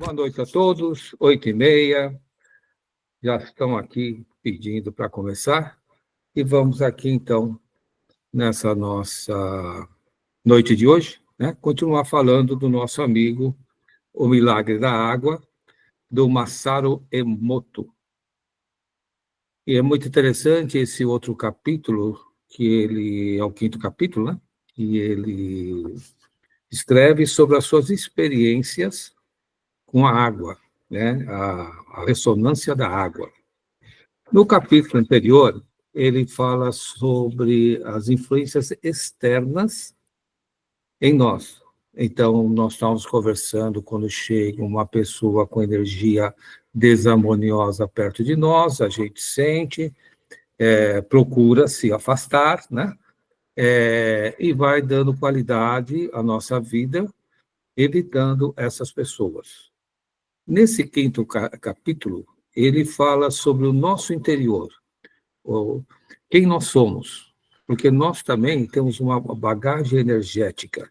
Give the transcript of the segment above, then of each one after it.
Boa noite a todos, 8h30, já estão aqui pedindo para começar, e vamos aqui, então, nessa nossa noite de hoje, né, continuar falando do nosso amigo, O Milagre da Água, do Masaru Emoto. E é muito interessante esse outro capítulo, que ele é o 5º capítulo, né, que ele escreve sobre as suas experiências com a água, né, a ressonância da água. No capítulo anterior, ele fala sobre as influências externas em nós. Então, nós estávamos conversando quando chega uma pessoa com energia desarmoniosa perto de nós, a gente sente, procura se afastar, né? E vai dando qualidade à nossa vida, evitando essas pessoas. Nesse 5º capítulo, ele fala sobre o nosso interior, ou quem nós somos, porque nós também temos uma bagagem energética,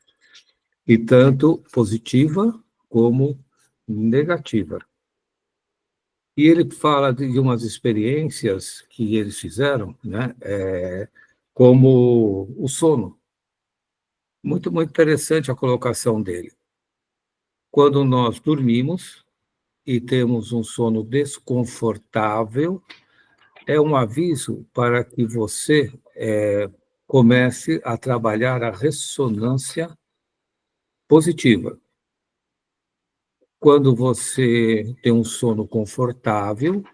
e tanto positiva como negativa. E ele fala de umas experiências que eles fizeram, né, como o sono. Muito, muito interessante a colocação dele. Quando nós dormimos e temos um sono desconfortável, é um aviso para que você comece a trabalhar a ressonância positiva. Quando você tem um sono confortável,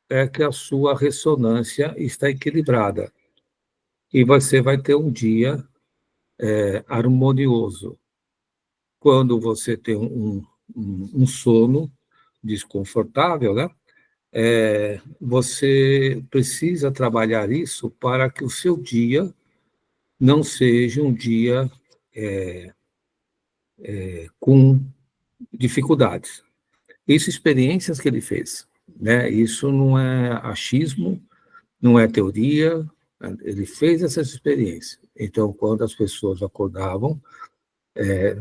é que a sua ressonância está equilibrada. E você vai ter um dia harmonioso. Quando você tem um sono desconfortável, né? Você precisa trabalhar isso para que o seu dia não seja um dia com dificuldades. Isso, experiências que ele fez, né? Isso não é achismo, não é teoria, ele fez essas experiências. Então, quando as pessoas acordavam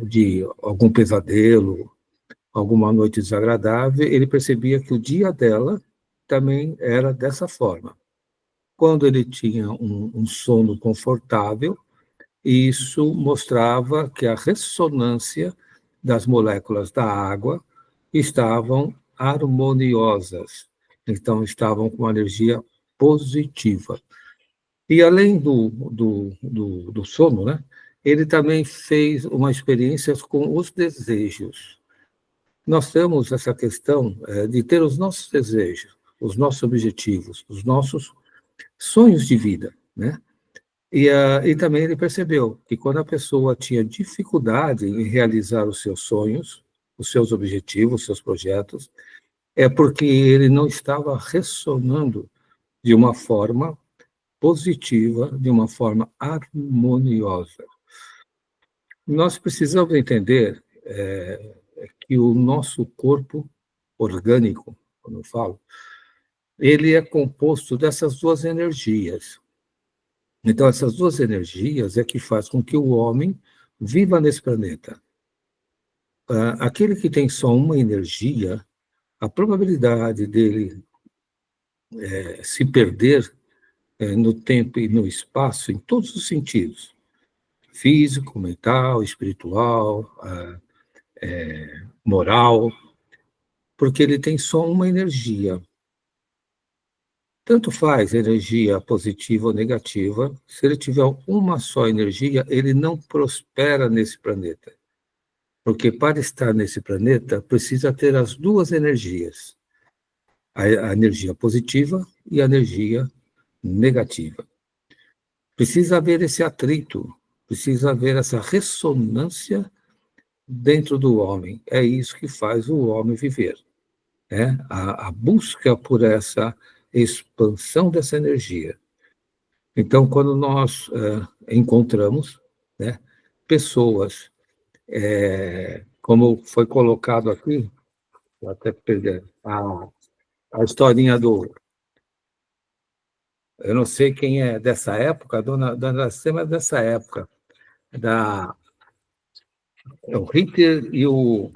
de algum pesadelo, alguma noite desagradável, ele percebia que o dia dela também era dessa forma. Quando ele tinha um sono confortável, isso mostrava que a ressonância das moléculas da água estavam harmoniosas, então estavam com uma energia positiva. E além do sono, né, ele também fez uma experiência com os desejos. Nós temos essa questão de ter os nossos desejos, os nossos objetivos, os nossos sonhos de vida, né? E também ele percebeu que quando a pessoa tinha dificuldade em realizar os seus sonhos, os seus objetivos, os seus projetos, é porque ele não estava ressonando de uma forma positiva, de uma forma harmoniosa. Nós precisamos entender que o nosso corpo orgânico, como eu falo, ele é composto dessas duas energias. Então, essas duas energias é que faz com que o homem viva nesse planeta. Aquele que tem só uma energia, a probabilidade dele se perder no tempo e no espaço, em todos os sentidos, físico, mental, espiritual, moral, porque ele tem só uma energia. Tanto faz energia positiva ou negativa, se ele tiver uma só energia, ele não prospera nesse planeta. Porque para estar nesse planeta, precisa ter as duas energias, a energia positiva e a energia negativa. Precisa haver esse atrito, precisa haver essa ressonância dentro do homem. É isso que faz o homem viver. A busca por essa expansão dessa energia. Então, quando nós encontramos, né, pessoas, como foi colocado aqui, vou até perder a historinha do... Eu não sei quem é dessa época, a dona Iracema é dessa época, o Hitler e o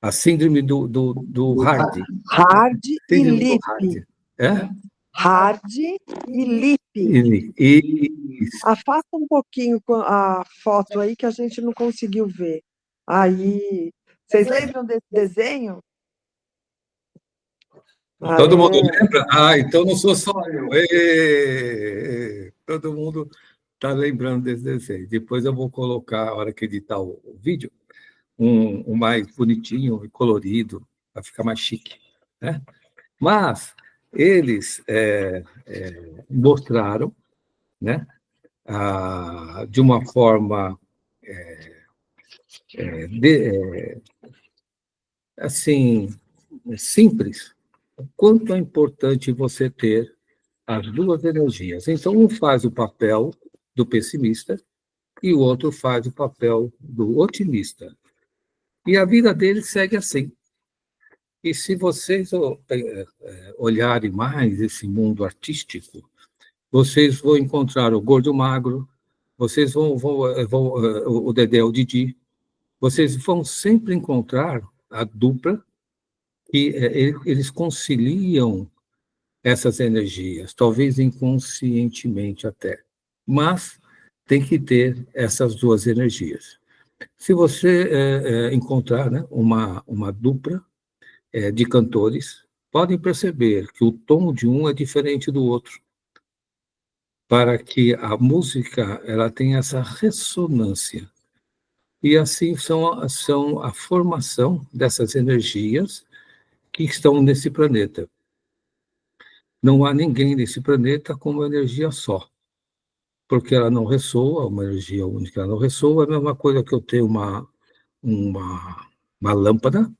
A síndrome do Hardy. Hard e Síndrome do Lip. Hardy. É? Hard e Lip. Isso. Afasta um pouquinho a foto aí que a gente não conseguiu ver. Aí, vocês lembram desse desenho? Todo mundo lembra? Ah, então não sou só eu. Todo mundo está lembrando desse desenho. Depois eu vou colocar, a hora que editar o vídeo, um mais bonitinho e colorido, para ficar mais chique. Né? Mas eles mostraram, né, de uma forma assim, simples, o quanto é importante você ter as duas energias. Então, um faz o papel do pessimista e o outro faz o papel do otimista. E a vida deles segue assim. E se vocês olharem mais esse mundo artístico, vocês vão encontrar o gordo magro, vocês vão o Dedé, o Didi, vocês vão sempre encontrar a dupla que eles conciliam essas energias, talvez inconscientemente até, mas tem que ter essas duas energias. Se você encontrar, né, uma dupla de cantores, podem perceber que o tom de um é diferente do outro, para que a música ela tenha essa ressonância. E assim são a formação dessas energias que estão nesse planeta. Não há ninguém nesse planeta com uma energia só, porque ela não ressoa, uma energia única, ela não ressoa. É a mesma coisa que eu tenho uma, uma lâmpada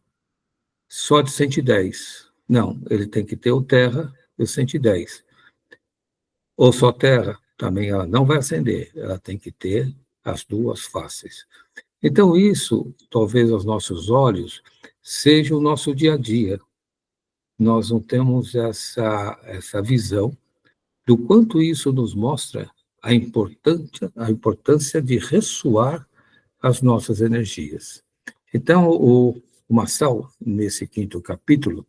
só de 110. Não, ele tem que ter o terra e o 110. Ou só terra, também ela não vai acender, ela tem que ter as duas faces. Então, isso, talvez aos nossos olhos, seja o nosso dia a dia. Nós não temos essa visão do quanto isso nos mostra a importância de ressoar as nossas energias. Então, o Massal, nesse quinto capítulo,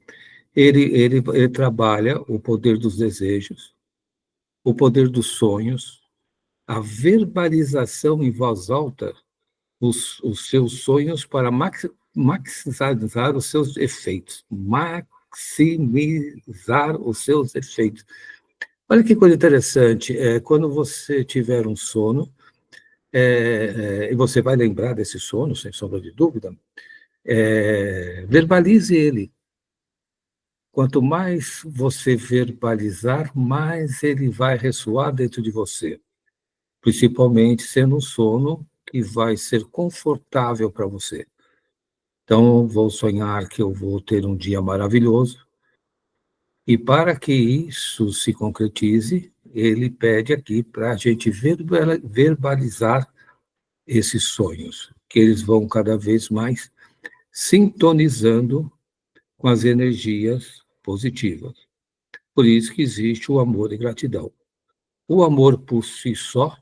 ele trabalha o poder dos desejos, o poder dos sonhos, a verbalização em voz alta, os seus sonhos para maximizar os seus efeitos. Maximizar os seus efeitos. Olha que coisa interessante, quando você tiver um sono, e você vai lembrar desse sono, sem sombra de dúvida, verbalize ele. Quanto mais você verbalizar, mais ele vai ressoar dentro de você, principalmente sendo um sono que vai ser confortável para você. Então, vou sonhar que eu vou ter um dia maravilhoso, e para que isso se concretize, ele pede aqui para a gente verbalizar esses sonhos, que eles vão cada vez mais sintonizando com as energias positivas. Por isso que existe o amor e gratidão. O amor por si só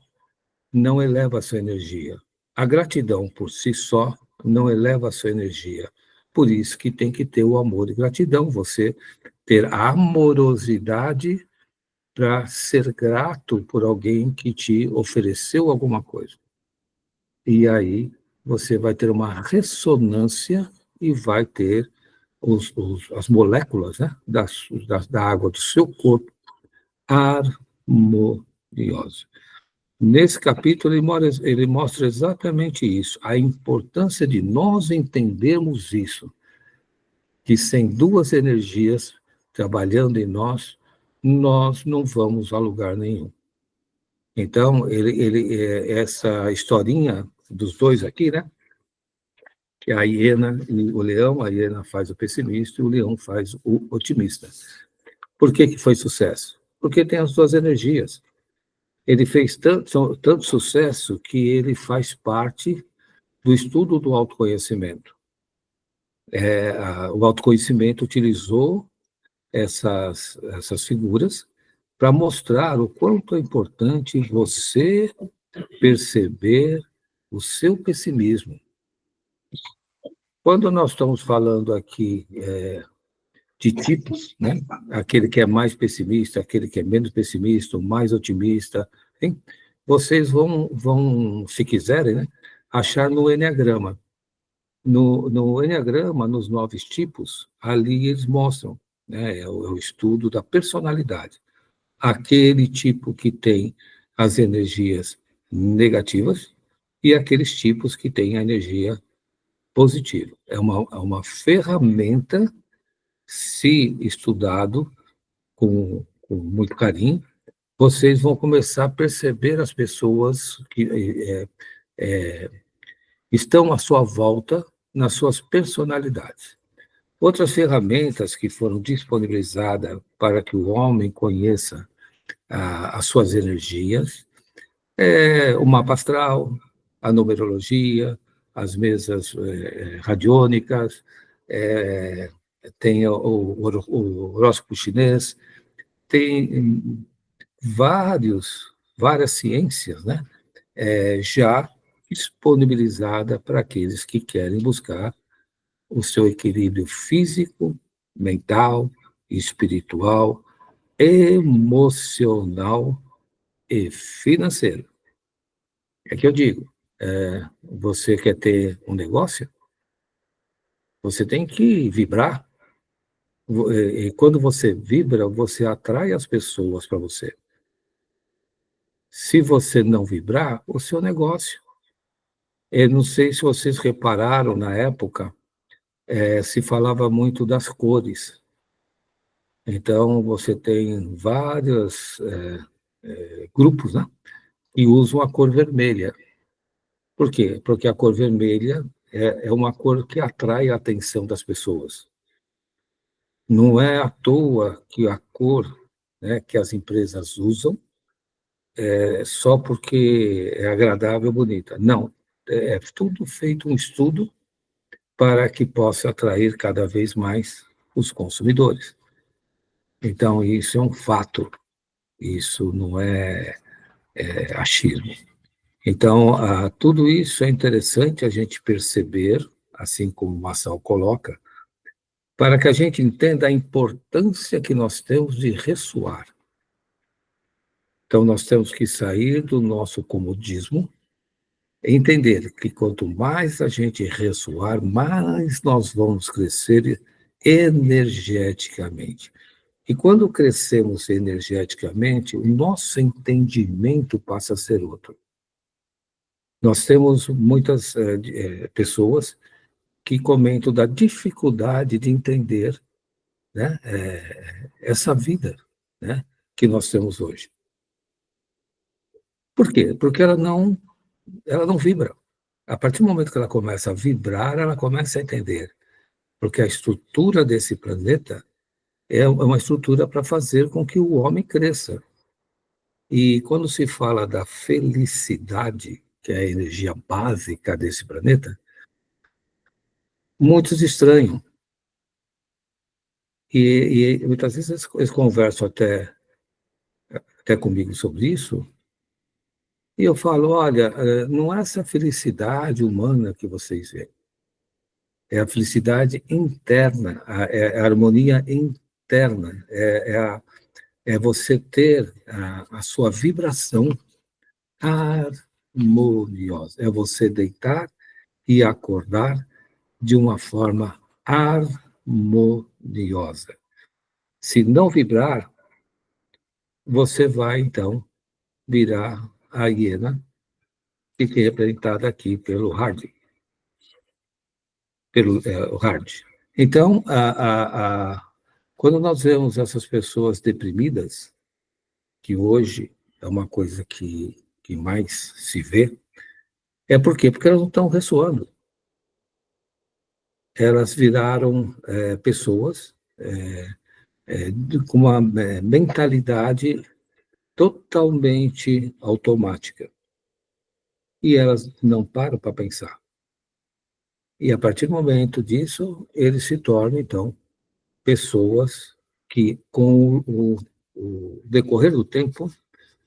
não eleva a sua energia. A gratidão por si só não eleva a sua energia. Por isso que tem que ter o amor e gratidão, você ter a amorosidade para ser grato por alguém que te ofereceu alguma coisa. E aí você vai ter uma ressonância e vai ter as moléculas, né, da água do seu corpo harmoniosas. Nesse capítulo, ele mostra exatamente isso, a importância de nós entendermos isso, que sem duas energias trabalhando em nós, nós não vamos a lugar nenhum. Então, essa historinha dos dois aqui, né? Que é a hiena e o leão, a hiena faz o pessimista e o leão faz o otimista. Por que foi sucesso? Porque tem as duas energias. Ele fez tanto sucesso que ele faz parte do estudo do autoconhecimento. O autoconhecimento utilizou essas figuras para mostrar o quanto é importante você perceber o seu pessimismo. Quando nós estamos falando aqui de tipos, né? Aquele que é mais pessimista, aquele que é menos pessimista, o mais otimista, hein? Vocês vão, se quiserem, né, achar no Eneagrama. No Eneagrama, nos 9 tipos, ali eles mostram, né, é o estudo da personalidade. Aquele tipo que tem as energias negativas e aqueles tipos que têm a energia positiva. É uma ferramenta, se estudado com muito carinho, vocês vão começar a perceber as pessoas que estão à sua volta nas suas personalidades. Outras ferramentas que foram disponibilizadas para que o homem conheça as suas energias é o mapa astral, a numerologia, as mesas radiônicas, tem o horóscopo chinês, tem várias ciências, né, já disponibilizada para aqueles que querem buscar o seu equilíbrio físico, mental, espiritual, emocional e financeiro. É que eu digo, você quer ter um negócio? Você tem que vibrar. E quando você vibra, você atrai as pessoas para você. Se você não vibrar, o seu negócio. Eu não sei se vocês repararam na época, se falava muito das cores. Então, você tem vários grupos, né, que usam a cor vermelha. Por quê? Porque a cor vermelha é uma cor que atrai a atenção das pessoas. Não é à toa que a cor, né, que as empresas usam é só porque é agradável, bonita. Não, é tudo feito um estudo para que possa atrair cada vez mais os consumidores. Então, isso é um fato, isso não é achismo. Então, tudo isso é interessante a gente perceber, assim como o Marçal coloca, para que a gente entenda a importância que nós temos de ressoar. Então, nós temos que sair do nosso comodismo e entender que quanto mais a gente ressoar, mais nós vamos crescer energeticamente. E quando crescemos energeticamente, o nosso entendimento passa a ser outro. Nós temos muitas pessoas que comentam da dificuldade de entender, né, essa vida, né, que nós temos hoje. Por quê? Porque ela não vibra. A partir do momento que ela começa a vibrar, ela começa a entender. Porque a estrutura desse planeta é uma estrutura para fazer com que o homem cresça. E quando se fala da felicidade, que é a energia básica desse planeta, muitos estranham. E muitas vezes eles conversam até comigo sobre isso, e eu falo, olha, não é essa felicidade humana que vocês veem, é a felicidade interna, é a harmonia interna, é você ter a sua vibração harmoniosa, é você deitar e acordar de uma forma harmoniosa. Se não vibrar, você vai, então, virar a hiena, que é representada aqui pelo Hardy, pelo o Hard. Então, quando nós vemos essas pessoas deprimidas, que hoje é uma coisa que mais se vê, é por quê? Porque elas não estão ressoando. Elas viraram pessoas com uma mentalidade totalmente automática. E elas não param para pensar. E a partir do momento disso, eles se tornam, então, pessoas que, com o decorrer do tempo,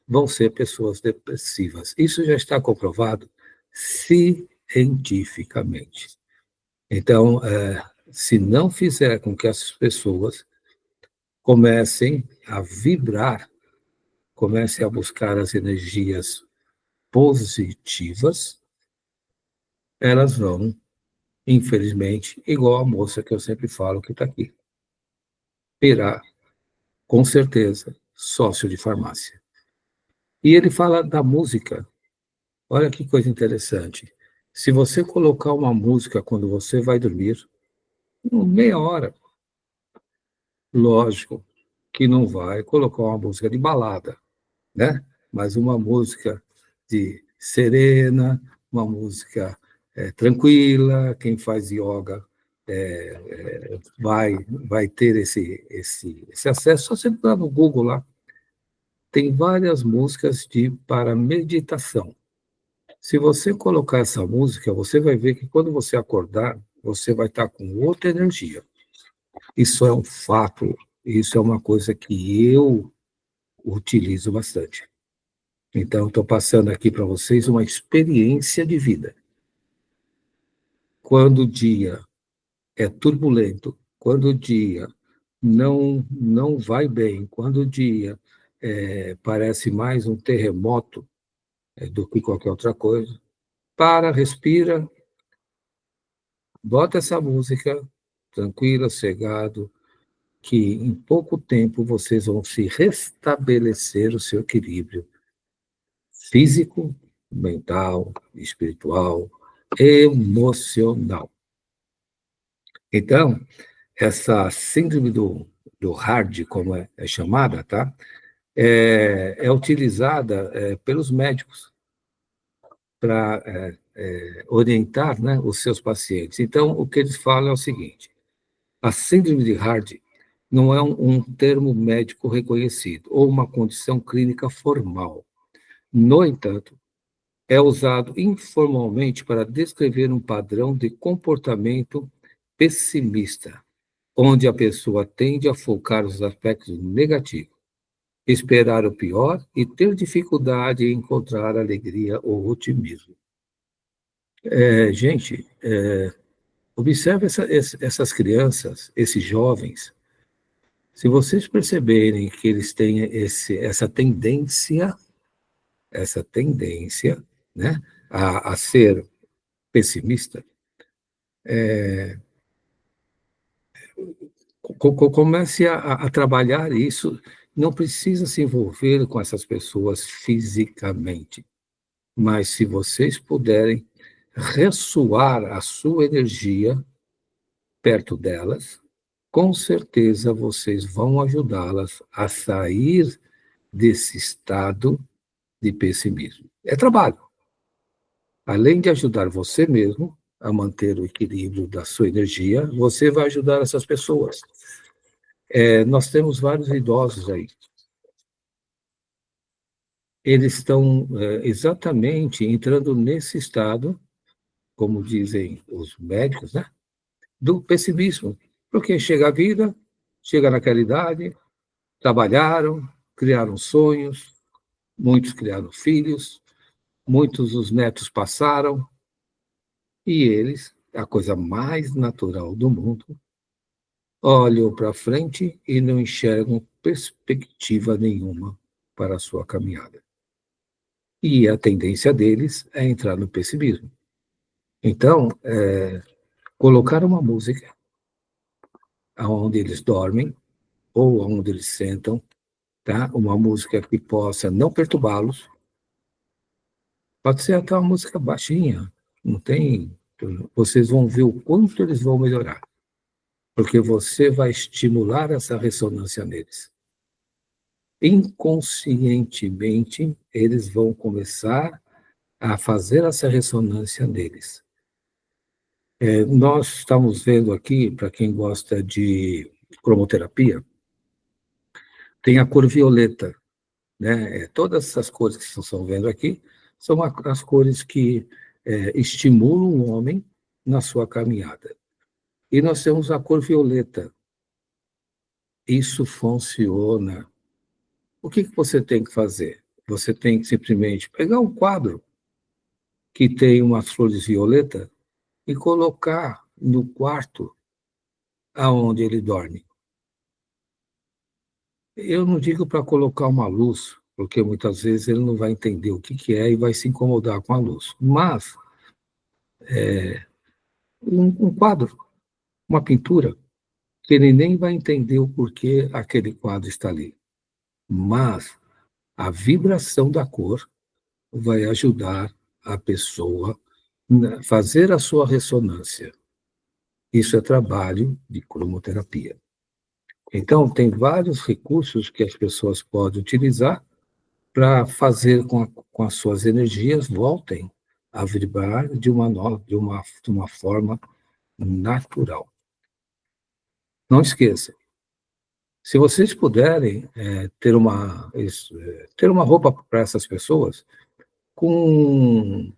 vão ser pessoas depressivas. Isso já está comprovado cientificamente. Então, se não fizer com que essas pessoas comecem a vibrar, comecem a buscar as energias positivas, elas vão, infelizmente, igual a moça que eu sempre falo que está aqui, virar, com certeza, sócio de farmácia. E ele fala da música. Olha que coisa interessante. Se você colocar uma música quando você vai dormir, meia hora, lógico que não vai colocar uma música de balada, né? Mas uma música de serena, uma música tranquila. Quem faz yoga vai ter esse acesso. Só você entrar no Google lá, tem várias músicas para meditação. Se você colocar essa música, você vai ver que quando você acordar, você vai estar com outra energia. Isso é um fato, isso é uma coisa que eu utilizo bastante. Então, estou passando aqui para vocês uma experiência de vida. Quando o dia é turbulento, quando o dia não vai bem, quando o dia parece mais um terremoto do que qualquer outra coisa, para, respira, bota essa música tranquila, sossegado, que em pouco tempo vocês vão se restabelecer o seu equilíbrio físico, mental, espiritual, emocional. Então, essa síndrome do HARD, como é chamada, tá? É utilizada pelos médicos para orientar, né, os seus pacientes. Então, o que eles falam é o seguinte: a síndrome de HARD não é um termo médico reconhecido ou uma condição clínica formal. No entanto, é usado informalmente para descrever um padrão de comportamento pessimista, onde a pessoa tende a focar os aspectos negativos, esperar o pior e ter dificuldade em encontrar alegria ou otimismo. Gente, observe essas crianças, esses jovens. Se vocês perceberem que eles têm essa tendência, né, a ser pessimista, comece a trabalhar isso. Não precisa se envolver com essas pessoas fisicamente, mas se vocês puderem ressoar a sua energia perto delas, com certeza vocês vão ajudá-las a sair desse estado de pessimismo. É trabalho. Além de ajudar você mesmo a manter o equilíbrio da sua energia, você vai ajudar essas pessoas. Nós temos vários idosos aí. Eles estão exatamente entrando nesse estado, como dizem os médicos, né, do pessimismo. Porque chega a vida, chega naquela idade, trabalharam, criaram sonhos, muitos criaram filhos, muitos os netos passaram, e eles, a coisa mais natural do mundo, olham para frente e não enxergam perspectiva nenhuma para a sua caminhada. E a tendência deles é entrar no pessimismo. Então, colocar uma música onde eles dormem ou onde eles sentam, tá? Uma música que possa não perturbá-los, pode ser até uma música baixinha, não tem. Vocês vão ver o quanto eles vão melhorar, porque você vai estimular essa ressonância neles. Inconscientemente, eles vão começar a fazer essa ressonância neles. Nós estamos vendo aqui, para quem gosta de cromoterapia, tem a cor violeta, né? Todas essas cores que vocês estão vendo aqui são as cores que estimulam o homem na sua caminhada. E nós temos a cor violeta. Isso funciona. O que você tem que fazer? Você tem que simplesmente pegar um quadro que tem umas flores violeta e colocar no quarto aonde ele dorme. Eu não digo para colocar uma luz, porque muitas vezes ele não vai entender o que é e vai se incomodar com a luz. Mas um quadro, uma pintura, que ele nem vai entender o porquê aquele quadro está ali. Mas a vibração da cor vai ajudar a pessoa a fazer a sua ressonância. Isso é trabalho de cromoterapia. Então, tem vários recursos que as pessoas podem utilizar para fazer com as suas energias voltem a vibrar de uma forma natural. Não esqueça, se vocês puderem ter uma roupa para essas pessoas com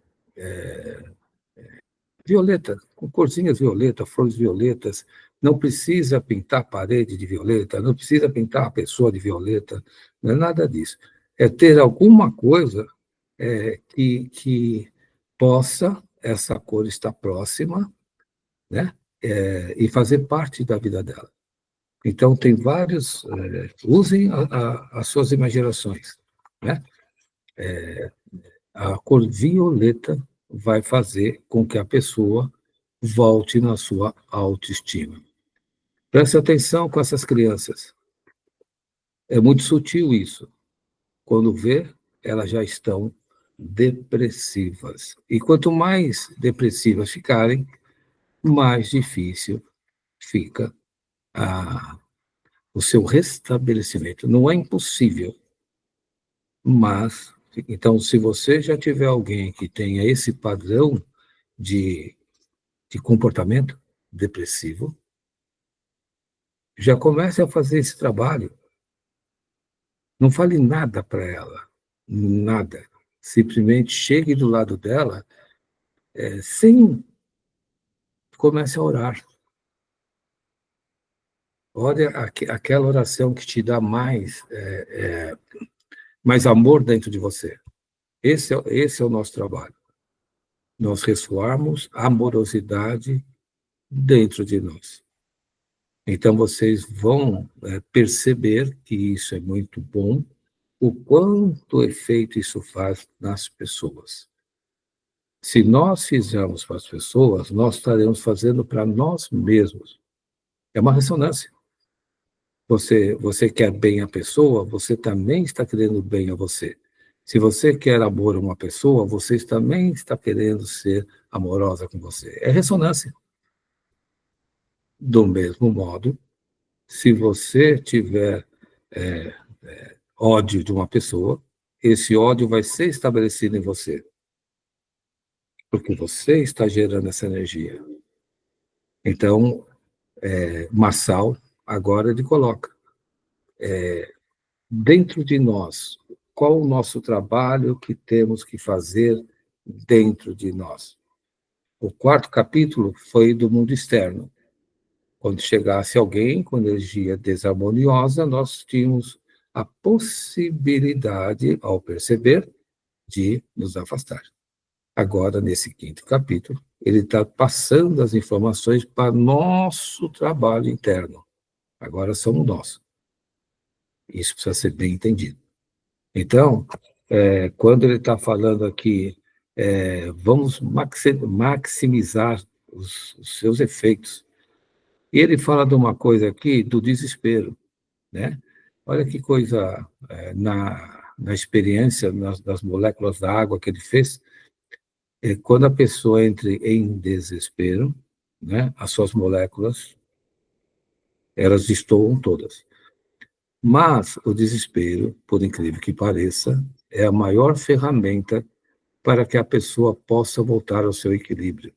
violeta, com corzinhas violeta, flores violetas, não precisa pintar a parede de violeta, não precisa pintar a pessoa de violeta, não é nada disso. É ter alguma coisa que possa essa cor estar próxima, né? E fazer parte da vida dela. Então, tem vários. Usem as suas imaginações. Né? A cor violeta vai fazer com que a pessoa volte na sua autoestima. Preste atenção com essas crianças. É muito sutil isso. Quando vê, elas já estão depressivas. E quanto mais depressivas ficarem, mais difícil fica o seu restabelecimento. Não é impossível, mas, então, se você já tiver alguém que tenha esse padrão de, de comportamento depressivo, já comece a fazer esse trabalho. Não fale nada para ela, nada. Simplesmente chegue do lado dela, sem comece a orar. Olha aquela oração que te dá mais amor dentro de você. Esse é o nosso trabalho. Nós ressoarmos amorosidade dentro de nós. Então, vocês vão perceber que isso é muito bom, o quanto efeito isso faz nas pessoas. Se nós fizermos para as pessoas, nós estaremos fazendo para nós mesmos. É uma ressonância. Você quer bem a pessoa, você também está querendo bem a você. Se você quer amor a uma pessoa, você também está querendo ser amorosa com você. É ressonância. Do mesmo modo, se você tiver ódio de uma pessoa, esse ódio vai ser estabelecido em você. Porque você está gerando essa energia. Então, Marçal, agora ele coloca. Dentro de nós, qual o nosso trabalho que temos que fazer dentro de nós? O quarto capítulo foi do mundo externo. Quando chegasse alguém com energia desarmoniosa, nós tínhamos a possibilidade, ao perceber, de nos afastar. Agora, nesse quinto capítulo, ele está passando as informações para nosso trabalho interno. Agora somos nós. Isso precisa ser bem entendido. Então, quando ele está falando aqui, vamos maximizar os seus efeitos. E ele fala de uma coisa aqui, do desespero, né? Olha que coisa, na experiência das moléculas da água que ele fez, quando a pessoa entra em desespero, né, as suas moléculas, elas destoam todas. Mas o desespero, por incrível que pareça, é a maior ferramenta para que a pessoa possa voltar ao seu equilíbrio.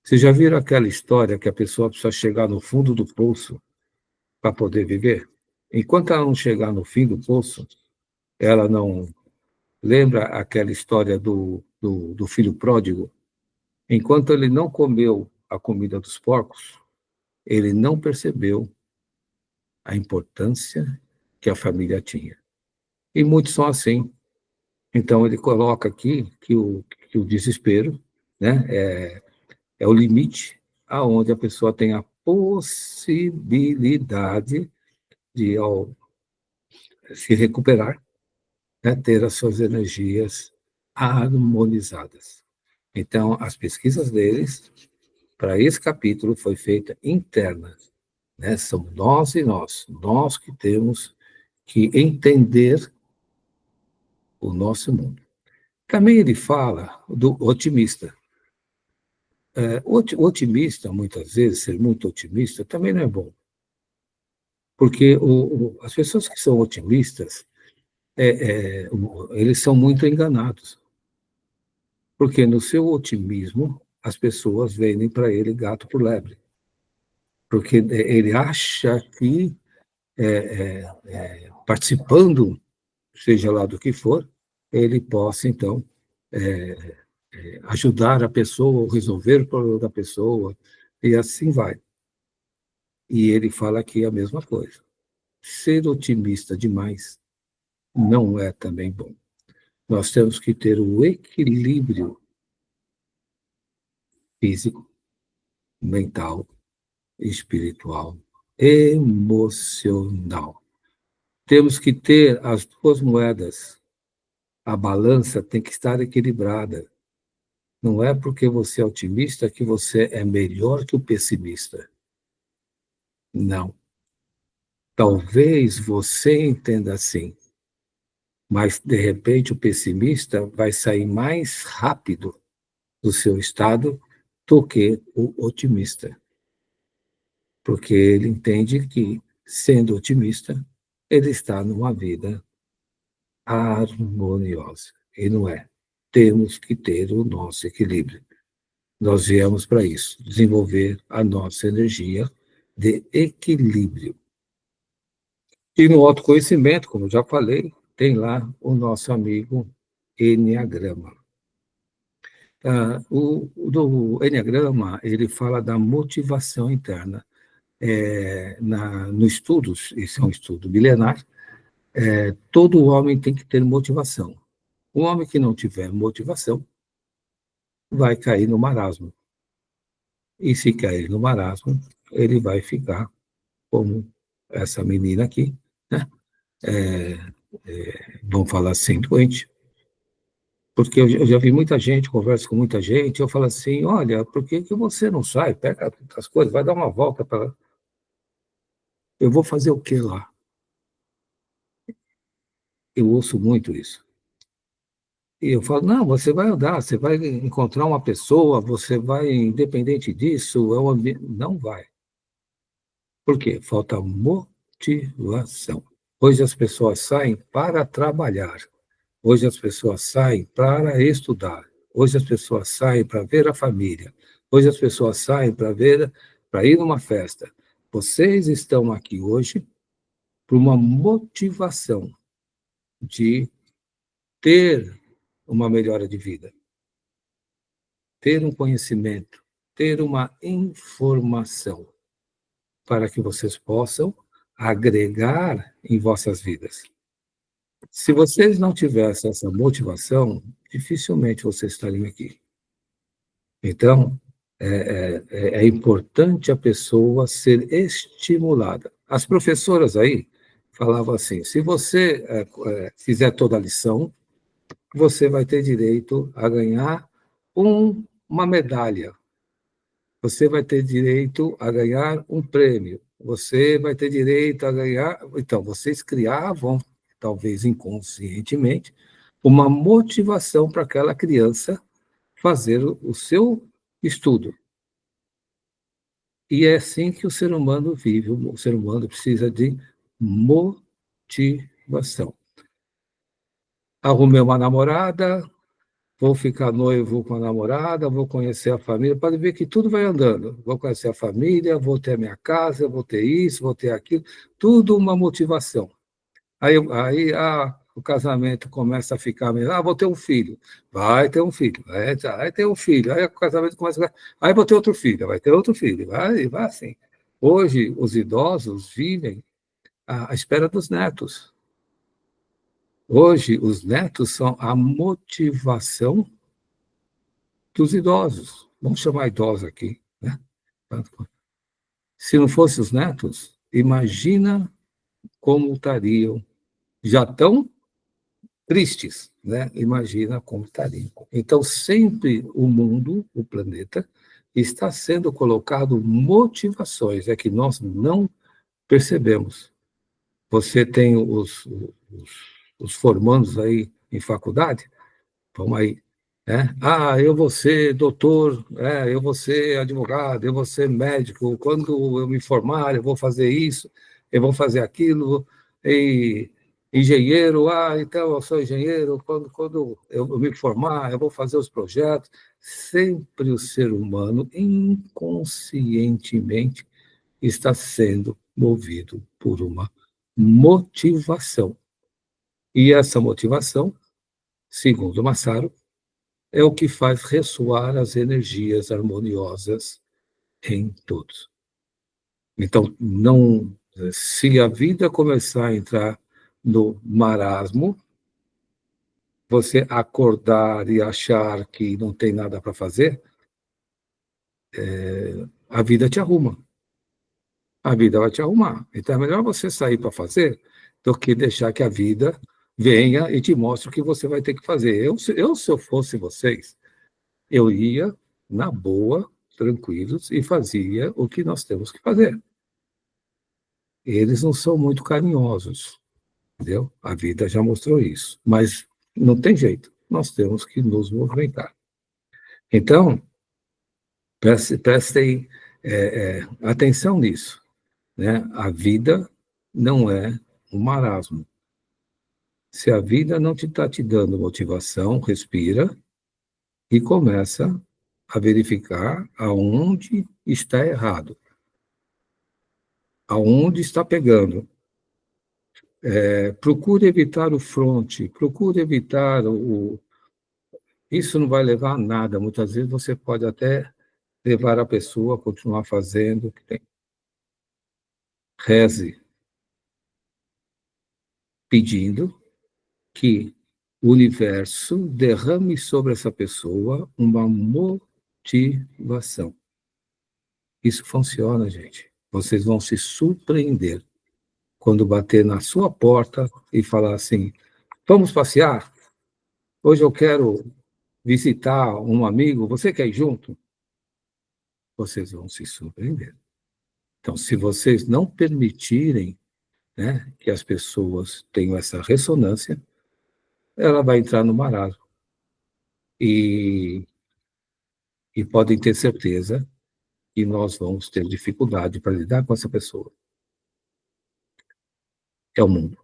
Vocês já viram aquela história que a pessoa precisa chegar no fundo do poço para poder viver? Enquanto ela não chegar no fim do poço, ela não... Lembra aquela história do filho pródigo? Enquanto ele não comeu a comida dos porcos, ele não percebeu a importância que a família tinha. E muitos são assim. Então, ele coloca aqui que o desespero, né, é o limite aonde a pessoa tem a possibilidade de, ao se recuperar, né, ter as suas energias harmonizadas. Então, as pesquisas deles, para esse capítulo, foi feita interna, né? São nós e nós que temos que entender o nosso mundo. Também ele fala do otimista. O otimista, muitas vezes, ser muito otimista, também não é bom. Porque as pessoas que são otimistas, eles são muito enganados. Porque no seu otimismo, as pessoas vendem para ele gato por lebre. Porque ele acha que, participando, seja lá do que for, ele possa, então, ajudar a pessoa, ou resolver o problema da pessoa, e assim vai. E ele fala aqui a mesma coisa. Ser otimista demais não é também bom. Nós temos que ter o equilíbrio físico, mental, espiritual, emocional. Temos que ter as duas moedas. A balança tem que estar equilibrada. Não é porque você é otimista que você é melhor que o pessimista. Não. Talvez você entenda assim, mas de repente o pessimista vai sair mais rápido do seu estado do que o otimista, porque ele entende que, sendo otimista, ele está numa vida harmoniosa. E não é. Temos que ter o nosso equilíbrio. Nós viemos para isso, desenvolver a nossa energia de equilíbrio. E no autoconhecimento, como eu já falei, tem lá o nosso amigo Enneagrama. Do Enneagrama, ele fala da motivação interna. No estudo, esse é um estudo milenar, todo homem tem que ter motivação. O homem que não tiver motivação vai cair no marasmo. E se cair no marasmo, ele vai ficar como essa menina aqui, né? Vamos falar assim, doente. Porque eu já vi muita gente, converso com muita gente, eu falo assim, olha, por que você não sai? Pega as coisas, vai dar uma volta para... Eu vou fazer o quê lá? Eu ouço muito isso. E eu falo, não, você vai andar, você vai encontrar uma pessoa, você vai, independente disso, não vai. Por quê? Falta motivação. Hoje as pessoas saem para trabalhar. Hoje as pessoas saem para estudar. Hoje as pessoas saem para ver a família. Hoje as pessoas saem para ir numa festa. Vocês estão aqui hoje por uma motivação de ter uma melhora de vida, ter um conhecimento, ter uma informação para que vocês possam agregar em vossas vidas. Se vocês não tivessem essa motivação, dificilmente vocês estariam aqui. Então, é importante a pessoa ser estimulada. As professoras aí falavam assim, se você fizer toda a lição, você vai ter direito a ganhar uma medalha. Você vai ter direito a ganhar um prêmio. Você vai ter direito a ganhar... Então, vocês criavam, talvez inconscientemente, uma motivação para aquela criança fazer o seu estudo. E é assim que o ser humano vive. O ser humano precisa de motivação. Arrumei uma namorada, vou ficar noivo com a namorada, vou conhecer a família, pode ver que tudo vai andando. Vou conhecer a família, vou ter a minha casa, vou ter isso, vou ter aquilo, tudo uma motivação. Aí o casamento começa a ficar melhor, vou ter um filho, vai ter um filho, vai ter um filho, aí o casamento começa a... Aí vou ter outro filho, vai ter outro filho, vai assim. Hoje, os idosos vivem à espera dos netos. Hoje, os netos são a motivação dos idosos. Vamos chamar idosos aqui, né? Se não fossem os netos, imagina como estariam, já tão tristes, né? Imagina como estariam. Então, sempre o mundo, o planeta, está sendo colocado motivações, é que nós não percebemos. Você tem os formandos aí em faculdade, vamos aí, né? Ah, eu vou ser doutor, eu vou ser advogado, eu vou ser médico, quando eu me formar, eu vou fazer isso, eu vou fazer aquilo, e engenheiro, então eu sou engenheiro, quando eu me formar, eu vou fazer os projetos. Sempre o ser humano, inconscientemente, está sendo movido por uma motivação. E essa motivação, segundo Massaro, é o que faz ressoar as energias harmoniosas em todos. Então, não, se a vida começar a entrar no marasmo, você acordar e achar que não tem nada para fazer, a vida te arruma. A vida vai te arrumar. Então, é melhor você sair para fazer do que deixar que a vida venha e te mostre o que você vai ter que fazer. Se eu fosse vocês, eu ia na boa, tranquilos, e fazia o que nós temos que fazer. Eles não são muito carinhosos, entendeu? A vida já mostrou isso. Mas não tem jeito, nós temos que nos movimentar. Então, prestem atenção nisso, né? A vida não é um marasmo. Se a vida não está te dando motivação, respira e começa a verificar aonde está errado, aonde está pegando. Procure evitar o fronte, procure evitar o. Isso não vai levar a nada. Muitas vezes você pode até levar a pessoa a continuar fazendo o que tem. Reze, pedindo que o universo derrame sobre essa pessoa uma motivação. Isso funciona, gente. Vocês vão se surpreender quando bater na sua porta e falar assim: vamos passear? Hoje eu quero visitar um amigo, você quer ir junto? Vocês vão se surpreender. Então, se vocês não permitirem, né, que as pessoas tenham essa ressonância, ela vai entrar no marasmo. E podem ter certeza que nós vamos ter dificuldade para lidar com essa pessoa. É o mundo.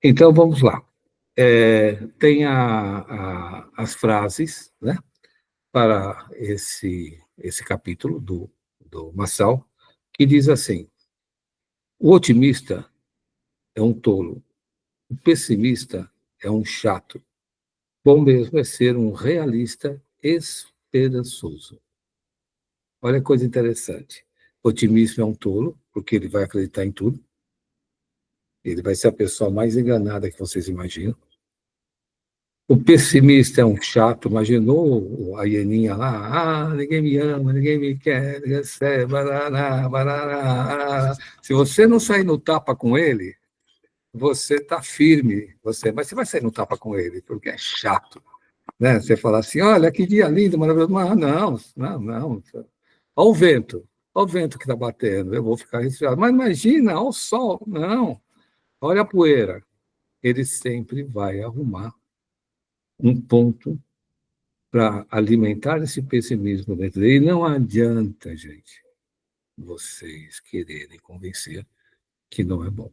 Então, vamos lá. Tem as frases, né, para esse capítulo do Massal, que diz assim: o otimista é um tolo, o pessimista é um chato. Bom mesmo é ser um realista esperançoso. Olha que coisa interessante. O otimista é um tolo, porque ele vai acreditar em tudo. Ele vai ser a pessoa mais enganada que vocês imaginam. O pessimista é um chato, imaginou a hieninha lá, ninguém me ama, ninguém me quer, ninguém recebe, barará, barará. Se você não sair no tapa com ele, você está firme, mas você vai sair no tapa com ele, porque é chato, né? Você fala assim, olha, que dia lindo, maravilhoso, mas não. Olha o vento que está batendo, eu vou ficar resfriado. Mas imagina, olha o sol, não, olha a poeira. Ele sempre vai arrumar um ponto para alimentar esse pessimismo dentro dele. E não adianta, gente, vocês quererem convencer que não é bom.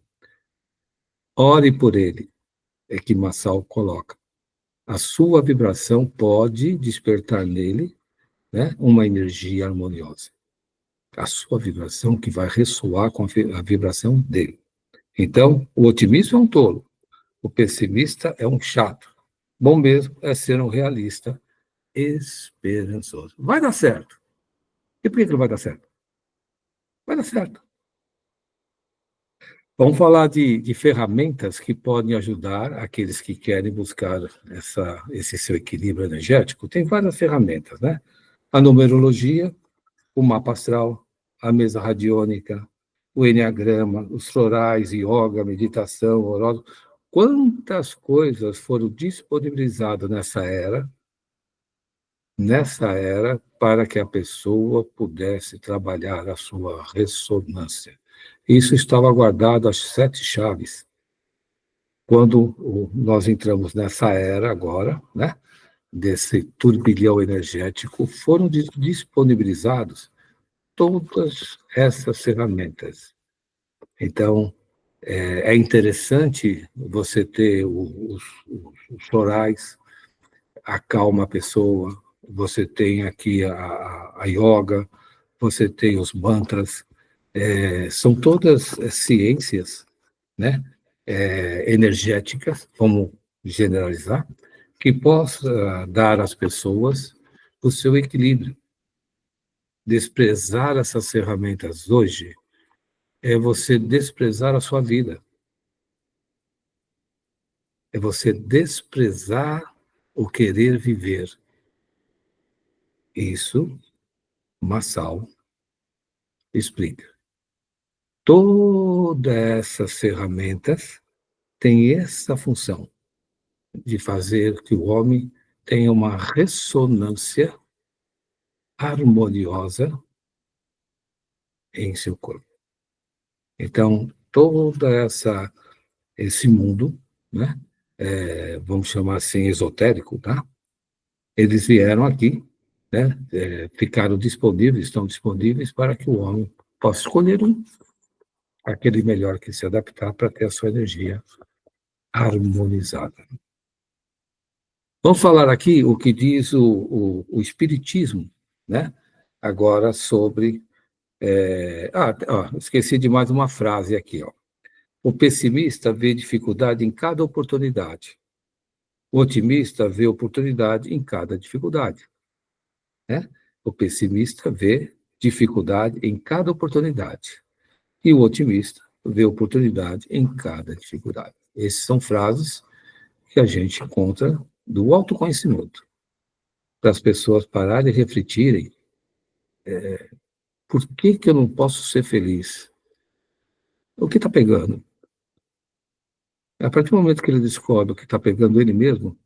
Ore por ele, é que Massal coloca. A sua vibração pode despertar nele, né, uma energia harmoniosa. A sua vibração que vai ressoar com a vibração dele. Então, o otimista é um tolo, o pessimista é um chato. Bom mesmo é ser um realista esperançoso. Vai dar certo. E por que não vai dar certo? Vai dar certo. Vamos falar de ferramentas que podem ajudar aqueles que querem buscar esse seu equilíbrio energético. Tem várias ferramentas, né? A numerologia o mapa astral, a mesa radiônica, o enneagrama, os florais, yoga, meditação, horóscopo. Quantas coisas foram disponibilizadas nessa era, para que a pessoa pudesse trabalhar a sua ressonância. Isso estava guardado às 7 chaves. Quando nós entramos nessa era agora, né, desse turbilhão energético, foram disponibilizados todas essas ferramentas. Então, é interessante você ter os florais, acalma a pessoa, você tem aqui a yoga, você tem os mantras, são todas ciências, né, energéticas, vamos generalizar, que possa dar às pessoas o seu equilíbrio. Desprezar essas ferramentas hoje é você desprezar a sua vida. É você desprezar o querer viver. Isso, Massal explica. Todas essas ferramentas têm essa função de fazer que o homem tenha uma ressonância harmoniosa em seu corpo. Então, esse mundo, né, vamos chamar assim esotérico, tá? Eles vieram aqui, né, ficaram disponíveis, estão disponíveis para que o homem possa escolher aquele melhor que se adaptar para ter a sua energia harmonizada. Vamos falar aqui o que diz o Espiritismo, né? Agora sobre... esqueci de mais uma frase aqui, ó. O pessimista vê dificuldade em cada oportunidade. O otimista vê oportunidade em cada dificuldade, né? O pessimista vê dificuldade em cada oportunidade. E o otimista vê oportunidade em cada dificuldade. Essas são frases que a gente encontra do autoconhecimento, para as pessoas pararem e refletirem, por que eu não posso ser feliz? O que está pegando? A partir do momento que ele descobre o que está pegando ele mesmo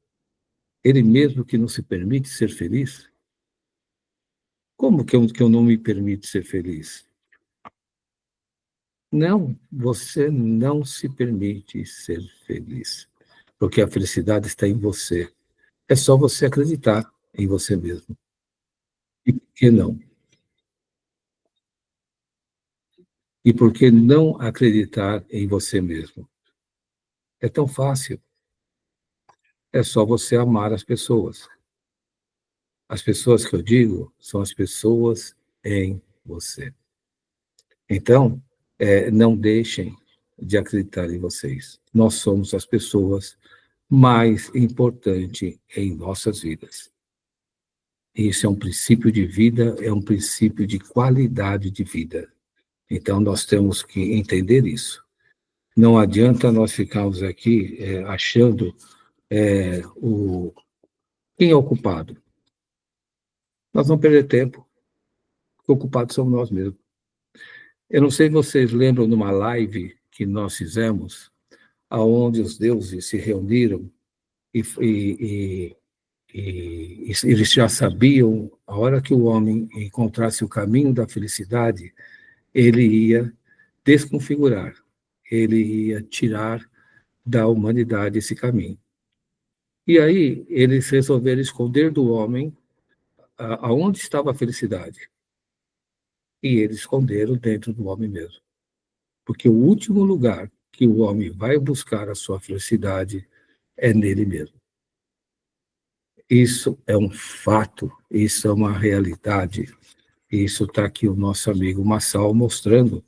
que não se permite ser feliz, como que eu não me permito ser feliz? Não, você não se permite ser feliz, porque a felicidade está em você. É só você acreditar em você mesmo. E por que não? E por que não acreditar em você mesmo? É tão fácil. É só você amar as pessoas. As pessoas que eu digo são as pessoas em você. Então, não deixem de acreditar em vocês. Nós somos as pessoas mais importantes em nossas vidas. Isso é um princípio de vida, é um princípio de qualidade de vida. Então, nós temos que entender isso. Não adianta nós ficarmos aqui achando quem é o culpado. Nós vamos perder tempo, porque o culpado somos nós mesmos. Eu não sei se vocês lembram de uma live que nós fizemos, aonde os deuses se reuniram e eles já sabiam, a hora que o homem encontrasse o caminho da felicidade, ele ia desconfigurar, ele ia tirar da humanidade esse caminho. E aí eles resolveram esconder do homem aonde estava a felicidade. E eles esconderam dentro do homem mesmo. Porque o último lugar que o homem vai buscar a sua felicidade é nele mesmo. Isso é um fato, isso é uma realidade. Isso está aqui o nosso amigo Massal mostrando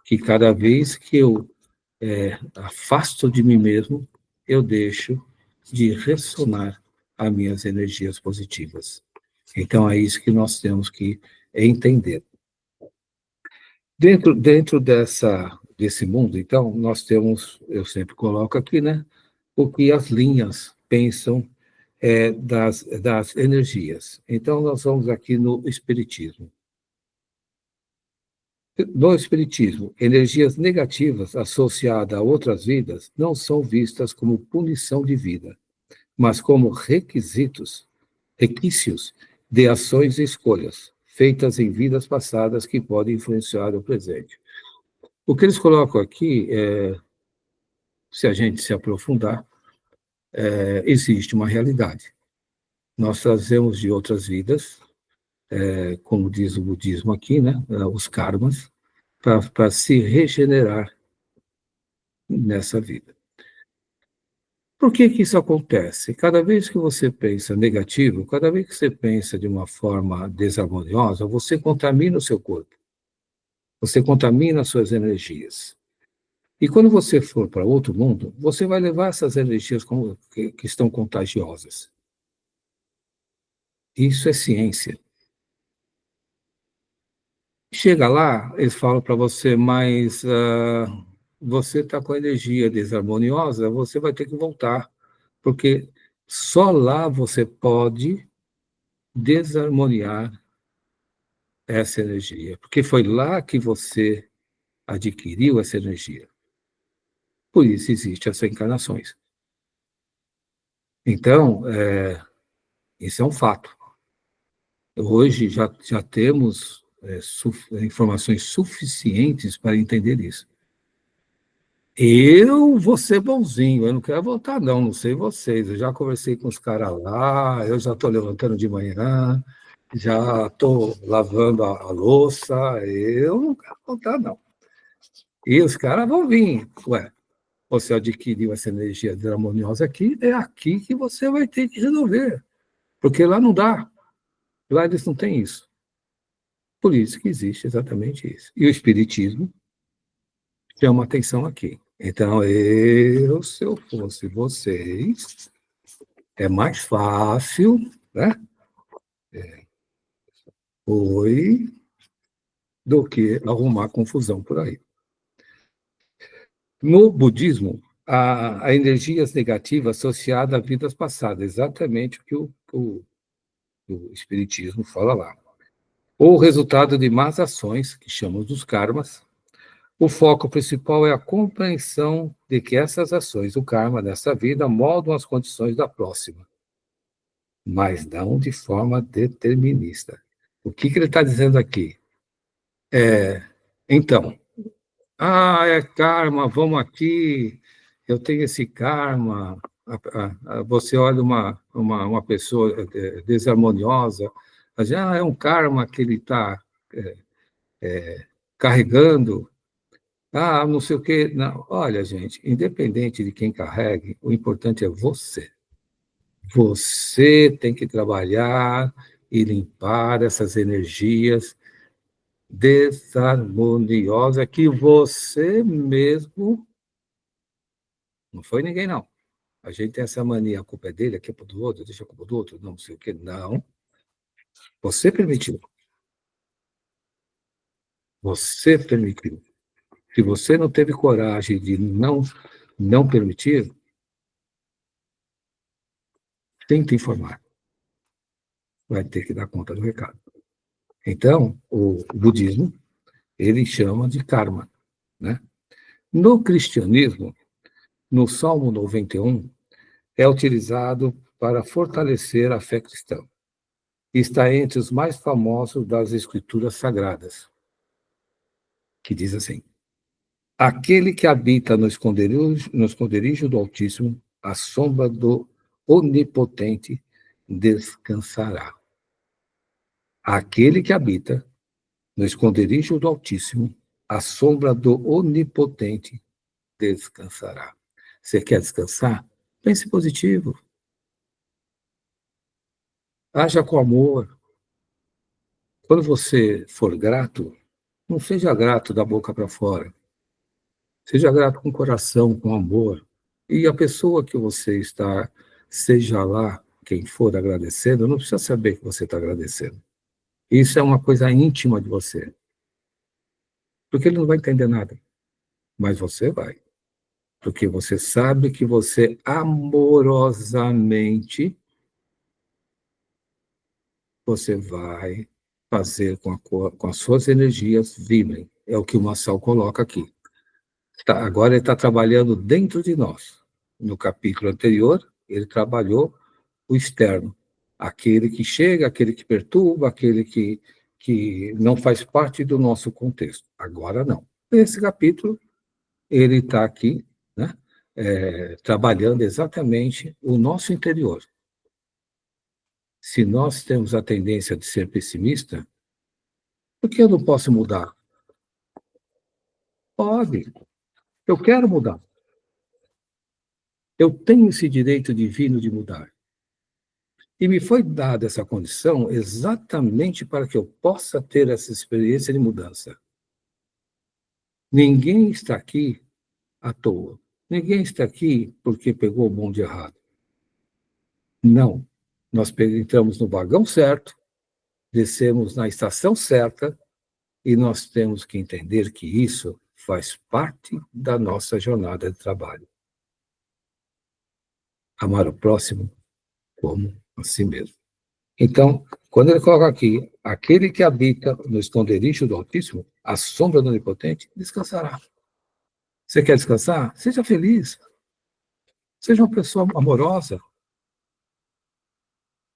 que cada vez que eu afasto de mim mesmo, eu deixo de ressonar as minhas energias positivas. Então, é isso que nós temos que entender. Dentro desse mundo, então, nós temos, eu sempre coloco aqui, né, o que as linhas pensam das energias. Então, nós vamos aqui no Espiritismo. No Espiritismo, energias negativas associadas a outras vidas não são vistas como punição de vida, mas como requisitos de ações e escolhas feitas em vidas passadas que podem influenciar o presente. O que eles colocam aqui, se a gente se aprofundar, existe uma realidade. Nós trazemos de outras vidas, como diz o budismo aqui, né, os karmas, para se regenerar nessa vida. Por que que isso acontece? Cada vez que você pensa negativo, cada vez que você pensa de uma forma desarmoniosa, você contamina o seu corpo, você contamina as suas energias. E quando você for para outro mundo, você vai levar essas energias que estão contagiosas. Isso é ciência. Chega lá, eles falam para você, mas você está com a energia desarmoniosa, você vai ter que voltar, porque só lá você pode desarmoniar essa energia, porque foi lá que você adquiriu essa energia. Por isso existem as reencarnações. Então, isso é um fato. Hoje já temos informações suficientes para entender isso. Eu vou ser bonzinho, eu não quero voltar, não sei vocês. Eu já conversei com os caras lá, eu já estou levantando de manhã, já estou lavando a louça, eu não quero voltar, não. E os caras vão vir. Ué, você adquiriu essa energia desarmoniosa aqui, é aqui que você vai ter que resolver. Porque lá não dá. Lá eles não têm isso. Por isso que existe exatamente isso. E o Espiritismo chama atenção aqui. Então, se eu fosse vocês, é mais fácil, né? Oi, do que arrumar confusão por aí. No budismo, há energias negativas associadas a vidas passadas, exatamente o que o Espiritismo fala lá. Ou resultado de más ações, que chamamos dos karmas. O foco principal é a compreensão de que essas ações, o karma dessa vida, moldam as condições da próxima, mas não de forma determinista. O que ele está dizendo aqui? Então, é karma, vamos aqui, eu tenho esse karma. Você olha uma pessoa desarmoniosa, já é um karma que ele está carregando. Não sei o quê. Não. Olha, gente, independente de quem carregue, o importante é você. Você tem que trabalhar e limpar essas energias desarmoniosas que você mesmo. Não foi ninguém, não. A gente tem essa mania, a culpa é dele, a culpa é do outro, deixa a culpa do outro, não sei o quê. Não. Você permitiu. Você permitiu. Se você não teve coragem de não permitir, tenta informar. Vai ter que dar conta do recado. Então, o budismo, ele chama de karma, né? No cristianismo, no Salmo 91, é utilizado para fortalecer a fé cristã. Está entre os mais famosos das escrituras sagradas, que diz assim: aquele que habita no esconderijo do Altíssimo, à sombra do Onipotente, descansará. Aquele que habita no esconderijo do Altíssimo, à sombra do Onipotente, descansará. Você quer descansar? Pense positivo. Haja com amor. Quando você for grato, não seja grato da boca para fora. Seja grato com o coração, com amor. E a pessoa que você está, seja lá quem for agradecendo, não precisa saber que você está agradecendo. Isso é uma coisa íntima de você. Porque ele não vai entender nada. Mas você vai. Porque você sabe que você amorosamente você vai fazer com as suas energias vibrem. é o que o Marçal coloca aqui. Agora ele está trabalhando dentro de nós. No capítulo anterior, ele trabalhou o externo, aquele que chega, aquele que perturba, aquele que não faz parte do nosso contexto. Agora não. Nesse capítulo, ele está aqui, né, trabalhando exatamente o nosso interior. Se nós temos a tendência de ser pessimista, por que eu não posso mudar? Pode. Eu quero mudar. Eu tenho esse direito divino de mudar. E me foi dada essa condição exatamente para que eu possa ter essa experiência de mudança. Ninguém está aqui à toa. Ninguém está aqui porque pegou o bonde errado. Não. Nós entramos no vagão certo, descemos na estação certa, e nós temos que entender que isso faz parte da nossa jornada de trabalho. Amar o próximo como a si mesmo. Então, quando ele coloca aqui, aquele que habita no esconderijo do Altíssimo, à sombra do Onipotente, descansará. Você quer descansar? Seja feliz. Seja uma pessoa amorosa.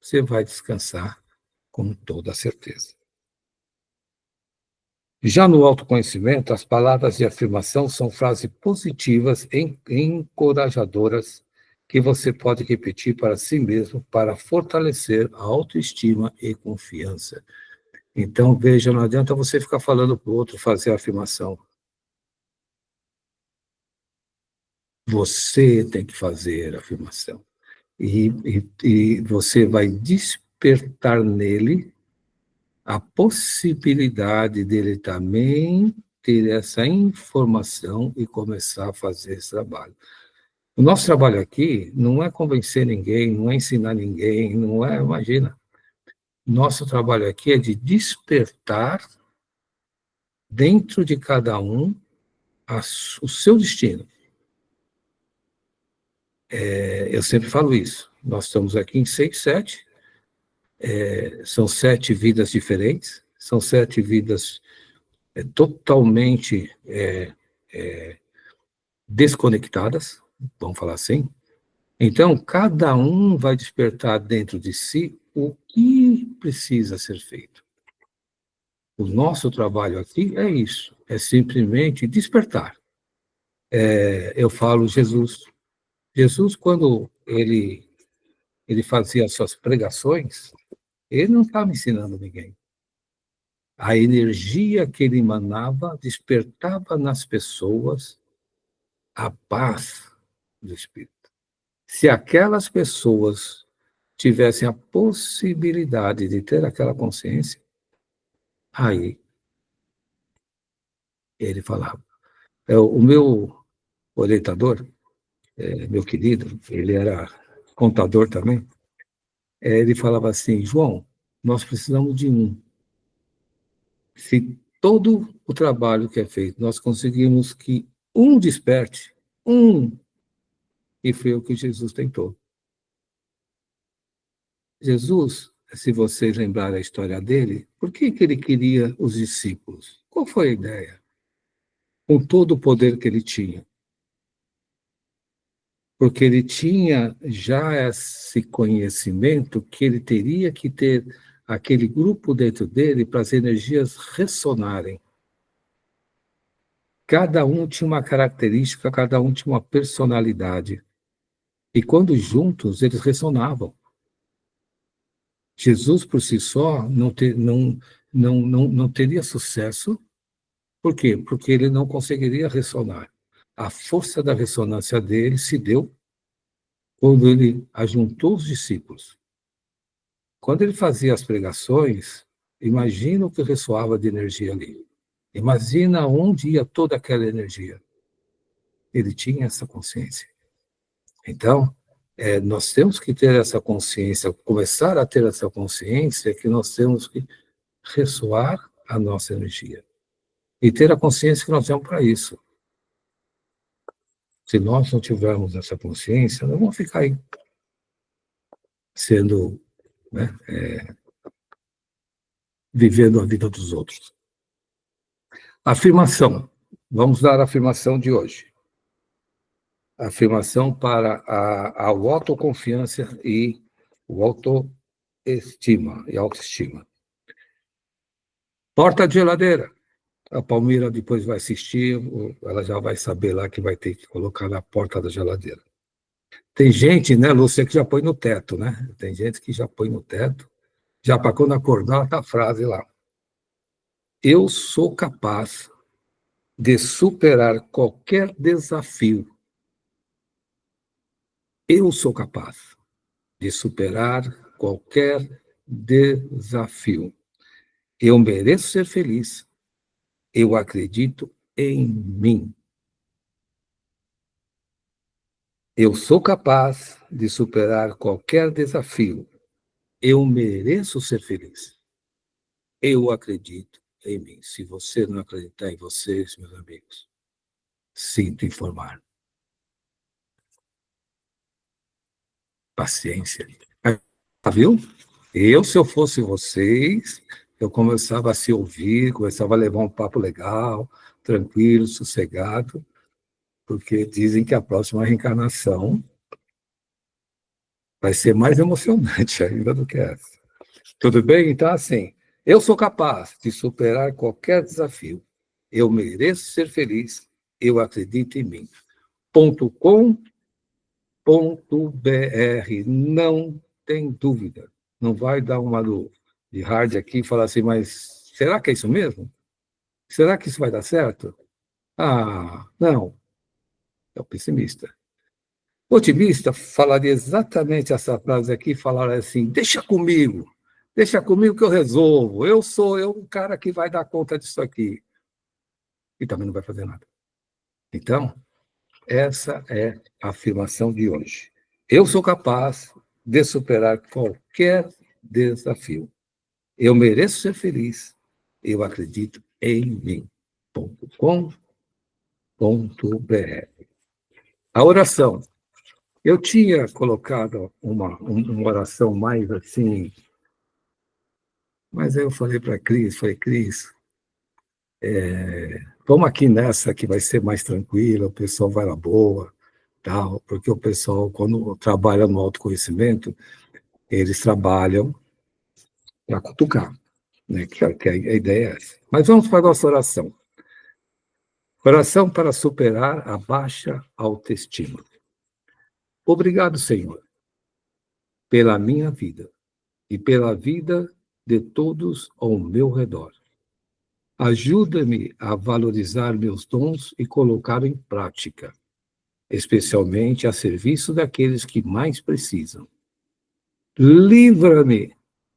Você vai descansar com toda certeza. Já no autoconhecimento, as palavras de afirmação são frases positivas e encorajadoras que você pode repetir para si mesmo para fortalecer a autoestima e confiança. Então, veja, não adianta você ficar falando para o outro fazer a afirmação. Você tem que fazer a afirmação. E você vai despertar nele a possibilidade dele também ter essa informação e começar a fazer esse trabalho. O nosso trabalho aqui não é convencer ninguém, não é ensinar ninguém, não é, imagina. Nosso trabalho aqui é de despertar dentro de cada um o seu destino. Eu sempre falo isso. Nós estamos aqui em 6, 7, são 7 vidas diferentes, são 7 vidas totalmente desconectadas, vamos falar assim. Então, cada um vai despertar dentro de si o que precisa ser feito. O nosso trabalho aqui é isso, é simplesmente despertar. Eu falo Jesus. Jesus, quando ele fazia as suas pregações, ele não estava ensinando ninguém. A energia que ele emanava despertava nas pessoas a paz do Espírito. Se aquelas pessoas tivessem a possibilidade de ter aquela consciência, aí ele falava. O meu orientador, meu querido, ele era contador também, ele falava assim, João, nós precisamos de um. Se todo o trabalho que é feito, nós conseguimos que um desperte, e foi o que Jesus tentou. Jesus, se vocês lembrarem a história dele, por que ele queria os discípulos? Qual foi a ideia? Com todo o poder que ele tinha. Porque ele tinha já esse conhecimento que ele teria que ter aquele grupo dentro dele para as energias ressonarem. Cada um tinha uma característica, cada um tinha uma personalidade. E quando juntos, eles ressonavam. Jesus, por si só, não teria sucesso. Por quê? Porque ele não conseguiria ressonar. A força da ressonância dele se deu quando ele ajuntou os discípulos. Quando ele fazia as pregações, imagina o que ressoava de energia ali. Imagina onde ia toda aquela energia. Ele tinha essa consciência. Então, nós temos que ter essa consciência, começar a ter essa consciência que nós temos que ressoar a nossa energia. E ter a consciência que nós temos para isso. Se nós não tivermos essa consciência, nós vamos ficar aí sendo, né, vivendo a vida dos outros. Afirmação. Vamos dar a afirmação de hoje. Afirmação para a autoconfiança e o autoestima e autoestima. Porta de geladeira. A Palmira depois vai assistir, ela já vai saber lá que vai ter que colocar na porta da geladeira. Tem gente, né, Lúcia, que já põe no teto, né? Tem gente que já põe no teto, já para quando acordar, tá a frase lá. Eu sou capaz de superar qualquer desafio. Eu sou capaz de superar qualquer desafio. Eu mereço ser feliz. Eu acredito em mim. Eu sou capaz de superar qualquer desafio. Eu mereço ser feliz. Eu acredito em mim. Se você não acreditar em vocês, meus amigos, sinto informar. Paciência. Viu? Se eu fosse vocês, eu começava a se ouvir, começava a levar um papo legal, tranquilo, sossegado, porque dizem que a próxima reencarnação vai ser mais emocionante ainda do que essa. Tudo bem? Então, assim, eu sou capaz de superar qualquer desafio. Eu mereço ser feliz. Eu acredito em mim. .com.br. Não tem dúvida. Não vai dar uma de hard aqui e falar assim, mas será que é isso mesmo? Será que isso vai dar certo? Ah, não. É o pessimista. O otimista falaria exatamente essa frase aqui, falaria assim, deixa comigo que eu resolvo, eu sou o cara que vai dar conta disso aqui. E também não vai fazer nada. Então, essa é a afirmação de hoje. Eu sou capaz de superar qualquer desafio. Eu mereço ser feliz. Eu acredito em mim. .com.br. A oração. Eu tinha colocado uma oração mais assim, mas aí eu falei para a Cris, vamos aqui nessa que vai ser mais tranquila, o pessoal vai na boa, tal, porque o pessoal, quando trabalha no autoconhecimento, eles trabalham para cutucar, né? Que a ideia é essa. Mas vamos para a nossa oração. Oração para superar a baixa autoestima. Obrigado, Senhor, pela minha vida e pela vida de todos ao meu redor. Ajuda-me a valorizar meus dons e colocar em prática, especialmente a serviço daqueles que mais precisam. Livra-me.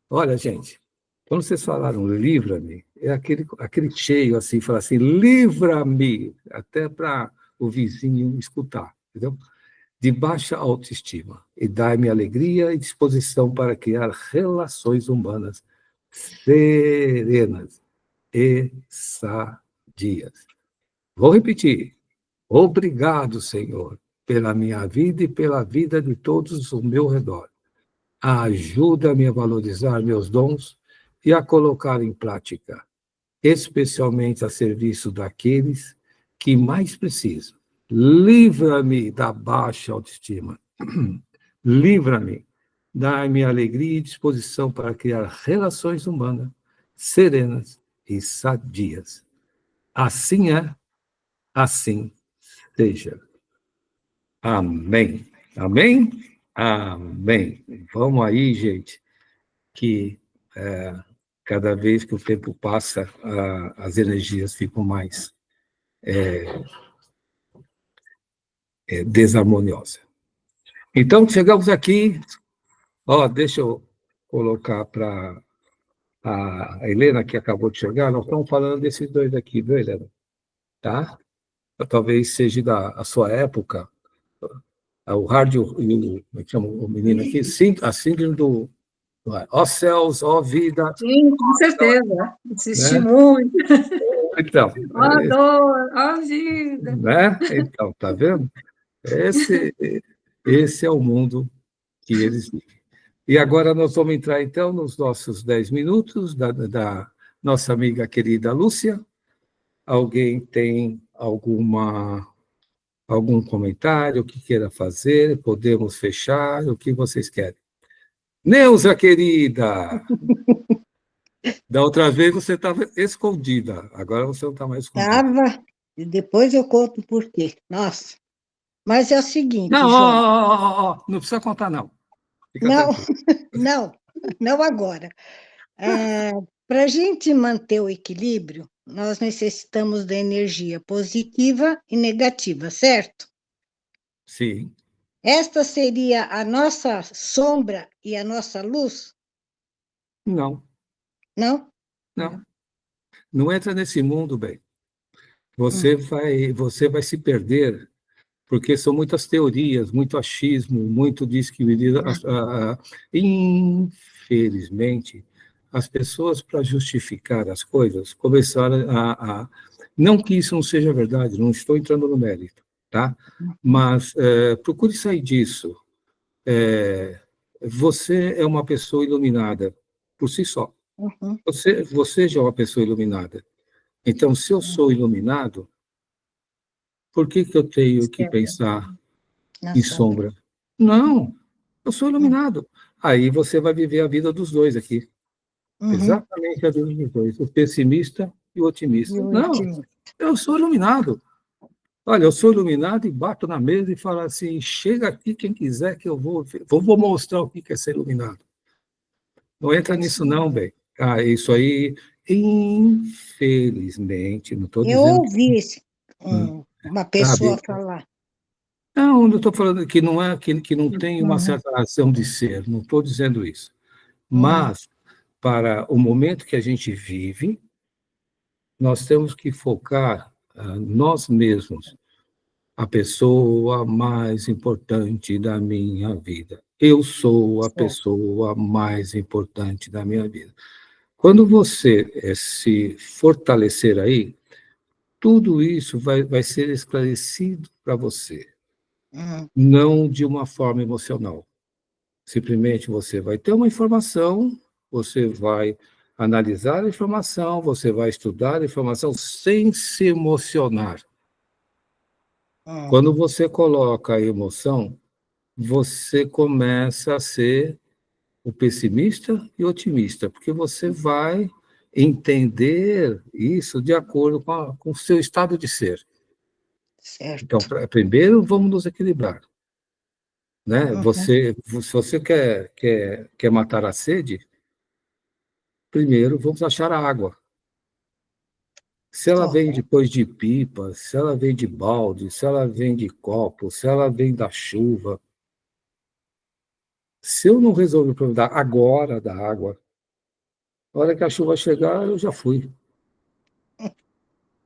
Olha, gente, quando vocês falaram livra-me, é aquele cheio assim, fala assim, livra-me, até para o vizinho escutar, entendeu? De baixa autoestima, e dai-me alegria e disposição para criar relações humanas serenas e sadias. Vou repetir. Obrigado, Senhor, pela minha vida e pela vida de todos ao meu redor. Ajuda-me a valorizar meus dons e a colocar em prática, especialmente a serviço daqueles que mais precisam. Livra-me da baixa autoestima. Livra-me. Dá-me alegria e disposição para criar relações humanas serenas e sadias. Assim é, assim seja. Amém. Amém? Amém. Vamos aí, gente, que cada vez que o tempo passa, as energias ficam mais desarmoniosas. Então, chegamos aqui. Deixa eu colocar para a Helena, que acabou de chegar. Nós estamos falando desses dois aqui, viu, Helena? Tá? Talvez seja a sua época, o hard e o, como é que chama o menino aqui? A síndrome do ó céus, ó vida. Sim, com certeza. Assisti, né? Muito. Então. Ó dor, ó vida. Né? Então, tá vendo? Esse é o mundo que eles vivem. E agora nós vamos entrar, então, nos nossos 10 minutos da nossa amiga querida Lúcia. alguém tem algum comentário que queira fazer? Podemos fechar? O que vocês querem? Neuza, querida! Da outra vez você estava escondida, agora você não está mais escondida. Estava, e depois eu conto por quê. Nossa, mas é o seguinte, Não, João. não precisa contar, não. Fica Não, tranquilo. não, não agora. Para a gente manter o equilíbrio, nós necessitamos da energia positiva e negativa, certo? Sim, Esta seria a nossa sombra e a nossa luz? não, Não? não. Não entra nesse mundo, bem. Hum, Você vai se perder, porque são muitas teorias, muito achismo, muito diz que... Infelizmente, as pessoas, para justificar as coisas, começaram Não que isso não seja verdade, não estou entrando no mérito, tá? Mas procure sair disso. Você é uma pessoa iluminada por si só. uhum, Você já é uma pessoa iluminada. Então, se eu sou iluminado, por que eu tenho que certo. pensar Na em sombra. sombra? Não, eu sou Hum, iluminado. Aí você vai viver a vida dos dois aqui. uhum. Exatamente a vida dos dois, o pessimista e o E otimista. o Não, último? eu sou iluminado. Olha, eu sou iluminado e bato na mesa e falo assim: chega aqui quem quiser que eu vou mostrar o que é ser iluminado. Não entra É isso nisso, aí. não, bem. Isso aí, infelizmente, não estou Eu dizendo que. ouvi Hum, uma pessoa sabe? falar. Não, eu estou falando que não é que não tem uma Uhum, certa razão de ser, não estou dizendo isso. uhum, Mas, para o momento que a gente vive, nós temos que focar nós mesmos, a pessoa mais importante da minha vida. Eu sou a certo. pessoa mais importante da minha vida. Quando você se fortalecer aí, tudo isso vai ser esclarecido para você, Uhum, não de uma forma emocional. Simplesmente você vai ter uma informação, você vai analisar a informação, você vai estudar a informação sem se emocionar. uhum. Quando você coloca a emoção, você começa a ser o pessimista e otimista, porque você vai entender isso de acordo com o seu estado de ser. Então, Certo. primeiro, vamos nos equilibrar, né? Uhum, Se você quer matar a sede, primeiro vamos achar a água. Se ela vem correto. depois de pipa, se ela vem de balde, se ela vem de copo, se ela vem da chuva, se eu não resolver o problema agora da água, na hora que a chuva chegar, eu já fui.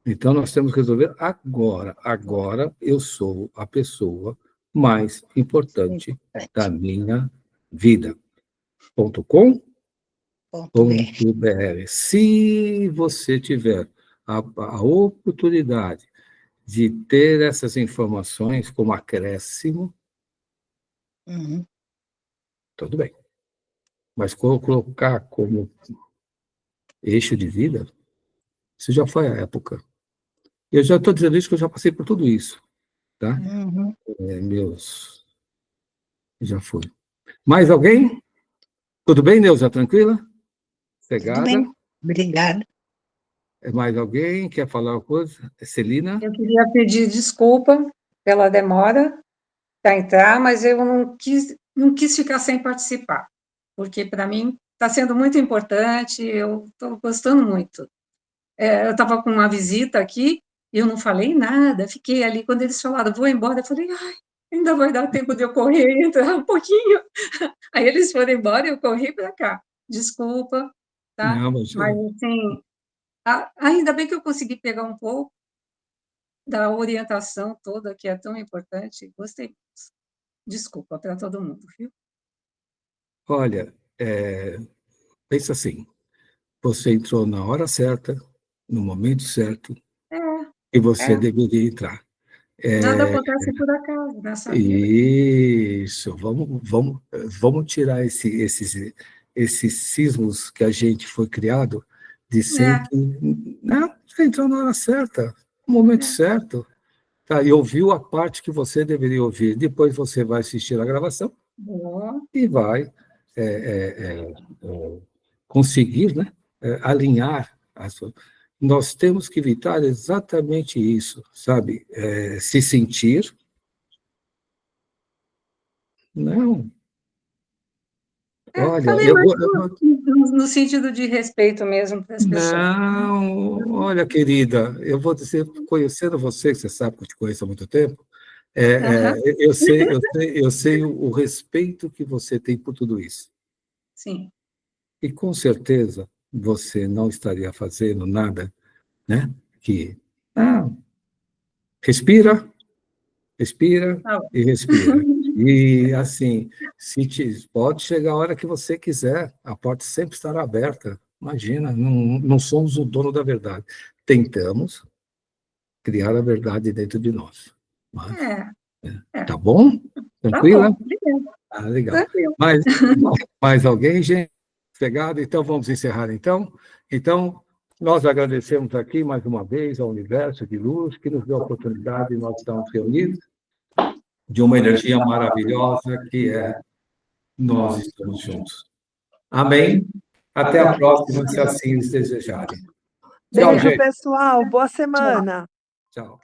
Então, nós temos que resolver agora. Agora eu sou a pessoa mais importante da Importante. minha vida. .com.br. Ponto BR. Se você tiver a oportunidade de ter essas informações como acréscimo, Uhum. tudo bem. Mas colocar como eixo de vida, isso já foi a época. Eu já estou dizendo isso porque eu já passei por tudo isso, tá? Uhum. Já foi. Mais alguém? Tudo bem, Neuza? Tranquila? Tudo Pegada? bem. Obrigada. Mais alguém quer falar uma coisa? Celina? Eu queria pedir desculpa pela demora para entrar, mas eu não quis ficar sem participar, porque para mim está sendo muito importante, eu estou gostando muito. Eu estava com uma visita aqui, eu não falei nada, fiquei ali, quando eles falaram, vou embora, eu falei, ai, ainda vai dar tempo de eu correr e entrar um pouquinho. Aí eles foram embora e eu corri para cá. Desculpa, tá? Não, mas Mas, assim, ainda bem que eu consegui pegar um pouco da orientação toda, que é tão importante. Gostei muito. Desculpa para todo mundo, viu? olha, pensa assim, você entrou na hora certa, no momento certo, É, e você é. deveria entrar. Nada É, acontece por acaso nessa vida. isso, vamos tirar esses cismos que a gente foi criado de sempre... Não, você entrou na hora certa, no momento certo. Tá, e ouviu a parte que você deveria ouvir. Depois você vai assistir a gravação e vai conseguir, né, alinhar as suas... Nós temos que evitar exatamente isso, sabe? Se sentir... Não. Olha, falei mais no sentido de respeito mesmo para as pessoas. Não, olha, querida, eu vou dizer, conhecendo você, que você sabe que eu te conheço há muito tempo, eu sei o respeito que você tem por tudo isso. Sim. E com certeza você não estaria fazendo nada, né? Que respira e respira. E assim, pode chegar a hora que você quiser, a porta sempre estará aberta. Imagina, não somos o dono da verdade. Tentamos criar a verdade dentro de nós. Mas, tá bom? Tranquila? Tá bom, obrigada. Legal. Tranquilo. Mais alguém, gente? Pegado? Então, vamos encerrar, então. Então, nós agradecemos aqui, mais uma vez, ao Universo de Luz, que nos deu a oportunidade de nós estarmos reunidos, de uma energia maravilhosa que é nós estamos juntos. Amém? Até a próxima, se assim eles desejarem. Tchau, Beijo, gente. pessoal. Boa semana. Tchau.